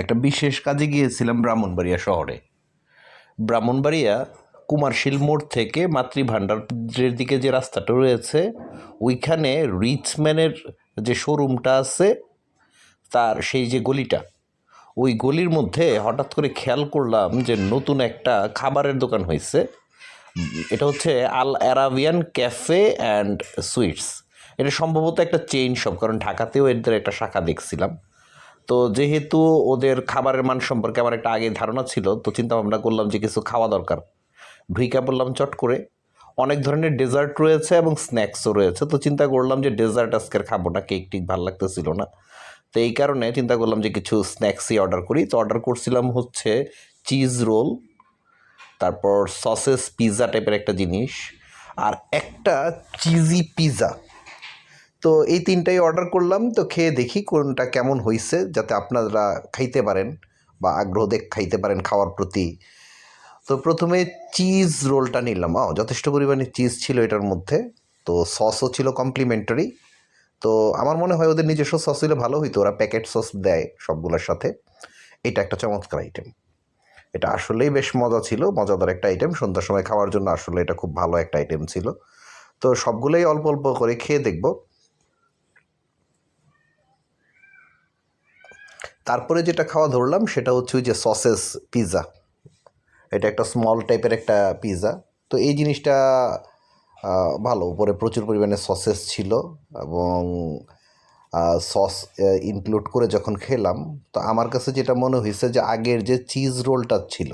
একটা বিশেষ কাজে গিয়েছিলাম ব্রাহ্মণবাড়িয়া শহরে। ব্রাহ্মণবাড়িয়া কুমারশীল মোড় থেকে মাতৃভাণ্ডারের দিকে যে রাস্তাটা রয়েছে, ওইখানে রিচম্যানের যে শোরুমটা আছে, তার সেই যে গলিটা, ওই গলির মধ্যে হঠাৎ করে খেয়াল করলাম যে নতুন একটা খাবারের দোকান হয়েছে। এটা হচ্ছে আল অ্যারাবিয়ান ক্যাফে অ্যান্ড সুইটস। এটা সম্ভবত একটা চেইন শপ, কারণ ঢাকাতেও এদের একটা শাখা দেখছিলাম। তো যেহেতু ওদের খাবারের মান সম্পর্কে আমার একটা আগে ধারণা ছিল, তো চিন্তা ভাবনা করলাম যে কিছু খাওয়া দরকার। ঢুইকা পড়লাম চট করে। অনেক ধরনের ডেজার্ট রয়েছে এবং স্ন্যাক্সও রয়েছে। তো চিন্তা করলাম যে ডেজার্ট আজকের খাবো না, কেক টিক ভালো লাগতেছিল না। তো এই কারণে চিন্তা করলাম যে কিছু স্ন্যাক্সই অর্ডার করি। তো অর্ডার করছিলাম হচ্ছে চিজ রোল, তারপর সসেস পিৎজা টাইপের একটা জিনিস, আর একটা চিজি পিৎজা। তো এই তিনটাই অর্ডার করলাম। তো খেয়ে দেখি কোনটা কেমন হয়েছে, যাতে আপনারা খাইতে পারেন বা আগ্রহ খাইতে পারেন খাওয়ার প্রতি। তো প্রথমে চিজ রোলটা নিলাম। যথেষ্ট পরিমাণে চিজ ছিল এটার মধ্যে। তো সসও ছিল কমপ্লিমেন্টারি। তো আমার মনে হয় ওদের নিজস্ব সস হলে ভালো হইতো, ওরা প্যাকেট সস দেয় সবগুলোর সাথে। এটা একটা চমৎকার আইটেম। এটা আসলেই বেশ মজা ছিল, মজাদার একটা আইটেম। সন্ধ্যার সময় খাওয়ার জন্য আসলে এটা খুব ভালো একটা আইটেম ছিল। তো সবগুলোই অল্প অল্প করে খেয়ে দেখব। তারপরে যেটা খাওয়া ধরলাম সেটা হচ্ছে ওই যে সসেস পিৎজা। এটা একটা স্মল টাইপের একটা পিৎজা। তো এই জিনিসটা ভালো, উপরে প্রচুর পরিমাণে সসেস ছিল এবং সস ইনক্লুড করে যখন খেলাম, তো আমার কাছে যেটা মনে হয়েছে যে আগের যে চিজ রোলটা ছিল,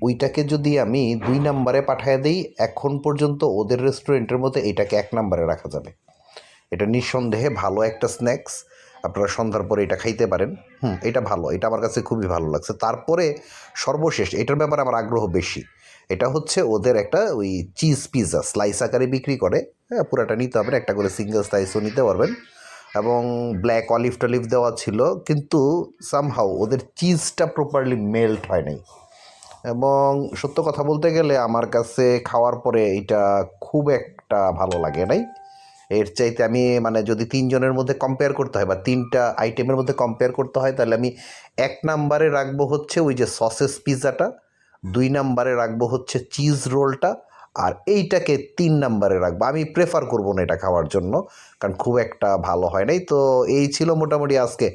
ওইটাকে যদি আমি 2 নম্বরে পাঠিয়ে দিই, এখন পর্যন্ত ওদের রেস্টুরেন্টের মধ্যে এটাকে 1 নম্বরে রাখা যাবে। এটা নিঃসন্দেহে ভালো একটা স্ন্যাক্স। আপনারা সন্ধ্যার পরে এটা খাইতে পারেন। এটা ভালো, এটা আমার কাছে খুবই ভালো লাগছে। তারপরে সর্বশেষ এটার ব্যাপারে আমার আগ্রহ বেশি। এটা হচ্ছে ওদের একটা ওই চিজ পিৎজা স্লাইস আকারে বিক্রি করে। হ্যাঁ, পুরাটা নিতে হবে না, একটা করে সিঙ্গেল স্লাইসও নিতে পারবেন। এবং ব্ল্যাক অলিভ টলিভ দেওয়া ছিল, কিন্তু সামহাউ ওদের চিজটা প্রপারলি মেল্ট হয় নাই। এবং সত্য কথা বলতে গেলে আমার কাছে খাওয়ার পরে এটা খুব একটা ভালো লাগে নাই। এর চাইতে আমি মানে যদি 3 জনের মধ্যে কম্পেয়ার করতে হয় বা 3টা আইটেমের মধ্যে কম্পেয়ার করতে হয়, তাহলে আমি 1 নম্বরে রাখবো হচ্ছে ওই যে সসেস পিৎজাটা, 2 নম্বরে রাখবো হচ্ছে চিজ রোলটা, আর এইটাকে 3 নম্বরে রাখবো। আমি প্রেফার করবো না এটা খাওয়ার জন্য, কারণ খুব একটা ভালো হয় নাই। তো এই ছিল মোটামুটি আজকে